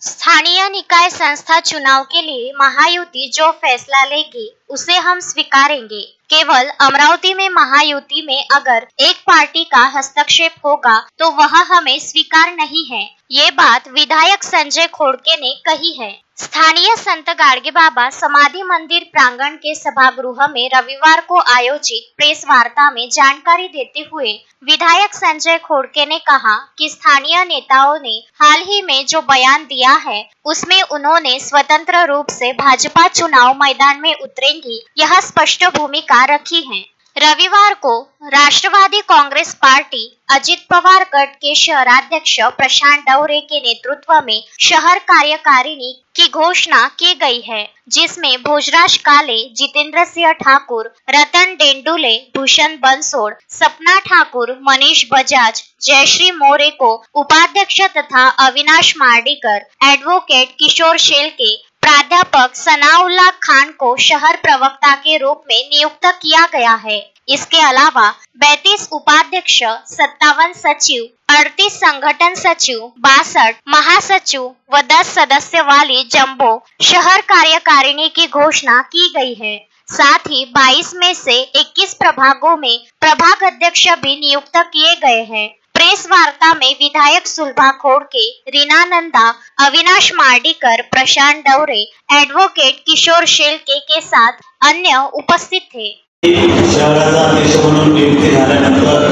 स्थानीय निकाय संस्था चुनाव के लिए महायुति जो फैसला लेगी उसे हम स्वीकारेंगे। केवल अमरावती में महायुति में अगर एक पार्टी का हस्तक्षेप होगा तो वह हमें स्वीकार नहीं है। ये बात विधायक संजय खोड़के ने कही है। स्थानीय संत गाडगे बाबा समाधि मंदिर प्रांगण के सभागृह में रविवार को आयोजित प्रेस वार्ता में जानकारी देते हुए विधायक संजय खोड़के ने कहा कि स्थानीय नेताओं ने हाल ही में जो बयान दिया है उसमें उन्होंने स्वतंत्र रूप से भाजपा चुनाव मैदान में उतरेंगी यह स्पष्ट भूमिका रखी है। रविवार को राष्ट्रवादी कांग्रेस पार्टी अजित पवार गट के शहराध्यक्ष प्रशांत डवरे के नेतृत्व में शहर कार्यकारिणी की घोषणा की गई है, जिसमें भोजराज काले, जितेंद्र सिंह ठाकुर, रतन डेंडुले, भूषण बंसोड़, सपना ठाकुर, मनीष बजाज, जयश्री मौर्य को उपाध्यक्ष तथा अविनाश मार्डीकर, एडवोकेट किशोर शेलके, प्राध्यापक सनाउल्लाह खान को शहर प्रवक्ता के रूप में नियुक्त किया गया है। इसके अलावा 32 उपाध्यक्ष, 57 सचिव, 38 संगठन सचिव, 62 महासचिव व 10 सदस्य वाली जम्बो शहर कार्यकारिणी की घोषणा की गई है। साथ ही 22 में से 21 प्रभागों में प्रभाग अध्यक्ष भी नियुक्त किए गए हैं। प्रेस वार्ता में विधायक सुलभा खोड़के, रीना नंदा, अविनाश मार्डीकर, प्रशांत डवरे, एडवोकेट किशोर शेलके के साथ अन्य उपस्थित थे। शहराचा अध्यक्ष म्हणून नियुक्ती झाल्यानंतर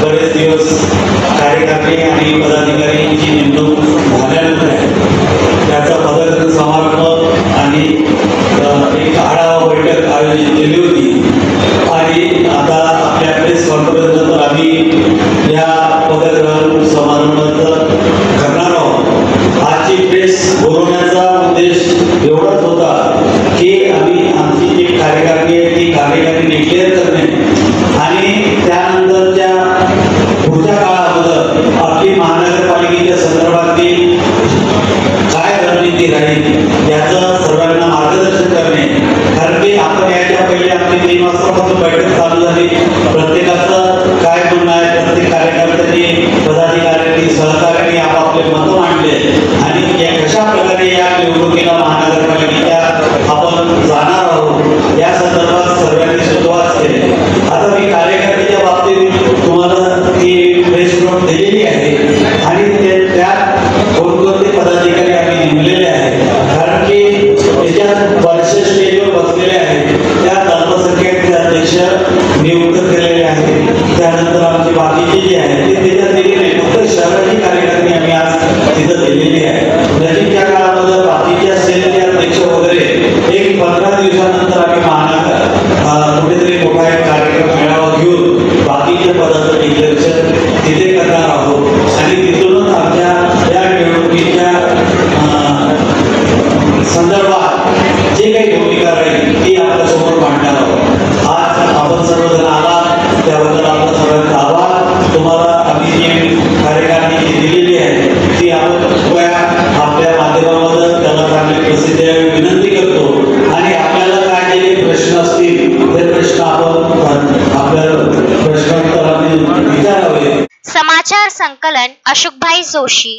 बरेच दिवस कार्यकर्ते आणि पदाधिकाऱ्यांची नेमणूक झाल्यानंतर त्याचा पदग्रहण समारंभ आणि एक आढावा बैठक आयोजित केली होती आणि आता आपल्या प्रेस कॉन्फरन्स नंतर आम्ही या पदग्रहण समारंभाचं करणार आहोत। आजची प्रेस बोलवण्याचा उद्देश एवढाच होता की आम्ही आमची जी कार्यकारिणी आहे ती कार्यकारिणी डिक्लेअर करणे आणि त्यानंतरच्या पुढच्या काळामध्ये आपली महानगरपालिकेच्या संदर्भातील काय रणनीती राहील याचं सर्वांना मार्गदर्शन करणे। कारण की आपण याच्या पहिले आपली 3 वाजतापासून बैठक चालू झाली, प्रत्येकाचं काय म्हणणं आहे, प्रत्येक कार्यकर्त्यांनी पदाधिकाऱ्यांनी सहकार्यांनी आपापले मतं मांडले आणि कशा प्रकारे या निवडणुकीला महानगरपालिकेच्या आपण जाणार आहोत या संदर्भात सर्वांनी सुरुवात केली। आता मी कार्यकर्त्याच्या बाबतीत तुम्हाला ती प्रेस नोट दिलेली आहे आणि त्यात कोणकोणते पदाधिकारी आम्ही नेमलेले आहेत, कारण की त्याच्यात वर्ष स्टेजवर बसलेले आहेत त्या अल्पसंख्याक अध्यक्ष नियुक्त केलेले आहेत। त्यानंतर आमची बाकीचे जे आहेत ते त्याच्यात दिले नाही, फक्त शहराची कार्यकारिणी आम्ही आज तिथं दिलेली आहे। नजीकच्या काळामध्ये बाकीच्या सेलचे अध्यक्ष वगैरे एक 15 दिवसानंतर आम्ही महानगर कुठेतरी मोठा एक कार्यक्रम मेळावा घेऊन बाकीच्या पदाचं डिक्लेरेशन तिथे करणार आहोत आणि तिथूनच आमच्या या निवडणुकीच्या संदर्भात जे काही भूमिका राहील ती आपल्यासमोर मांडणार आहोत। आज आपण सर्वजण आलात त्याबद्दल आपलं सर्वांचा आभार। तुम्हाला आम्ही जी कार्यकारिणी दिलेली आहे ती आपण आपल्या माध्यमामध्ये त्याला चांगली प्रसिद्धी द्यावी विनंती करतो आणि आपल्याला काय जे प्रश्न असतील ते प्रश्न आपण आपल्या प्रश्नोत्तराने विचारावे। समाचार संकलन अशोकभाई जोशी।